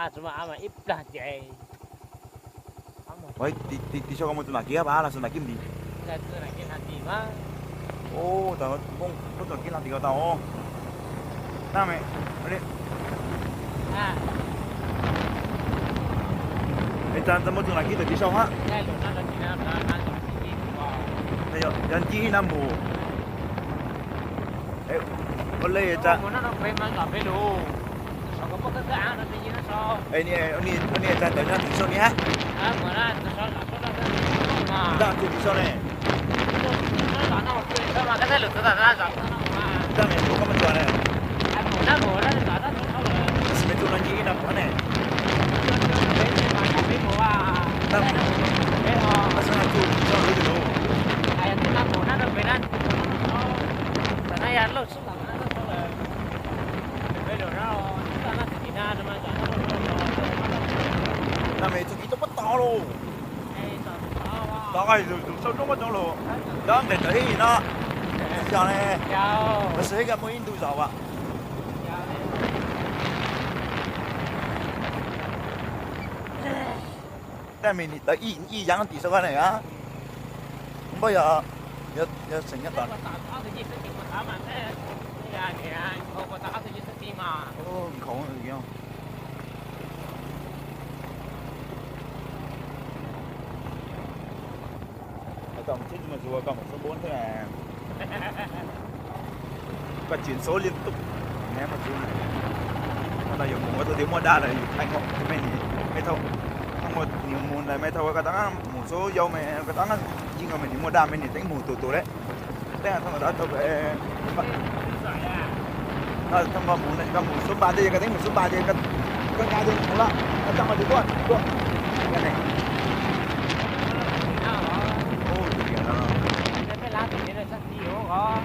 cuma ama ibdah jay. Ôi, đi cho con một tuần kia ba là tuần kia gì? Cái tuần kia là gì mà? Ô, tao không tuần kia làm gì cả tao. Nào mày, đi. À. Bây giờ tao một tuần kia đi sau ha. Cái lúc đó là chỉ là chỉ bây giờ dân chỉ năm mù. Ê, con lấy cha. nó phải mang cả phải đủ. Sao có cái áo nó tự nhiên nó sao? Ê, nè, cha tới nhà đi sau nhé. À, mà nó sao mà. Đang đi sau này. Sao mà cái này lực nó ra rồi. Đang này, có một tuần này. Nó ngủ nó cả nó không là. Mấy tuần chỉ năm tuần này. Đang. Nó sẽ là tuần sau đấy được không? Ai cũng đang ngủ nó được về nên. Tại này ăn lâu xuống là nó không là. Bây giờ nó chỉ na mà Đang này tụi nó bắt to luôn. Đó rồi, sao nó bắt to luôn? Đó để thấy nó. Chào này. Chào. Nó sẽ gặp mấy đứa giàu ạ. Tại mình tới y dáng tí sao cái này á. Bây giờ sinh nhật toàn. Ô, khó rồi kìa. Cầm chết mà rùa cầm số 4 thôi à. Và chuyển số liên tục. Nghe mà rùa này. Mà là dùng một tiếng mua đa này anh họ thì mày thâu. Một nhiều mùn này mày thâu cái tăng một số dâu mày cái tăng chỉ còn mình mua đa mày tính mù tù đấy. Đây là thằng đó thâu về. Thằng mà mù này cầm một số 3 đi cái tính một số 3 đi cái cái đi một lọ. Cái tăng mà đi qua. Cái này. Ô, cái đó. Cái lá thì nó rất nhiều có.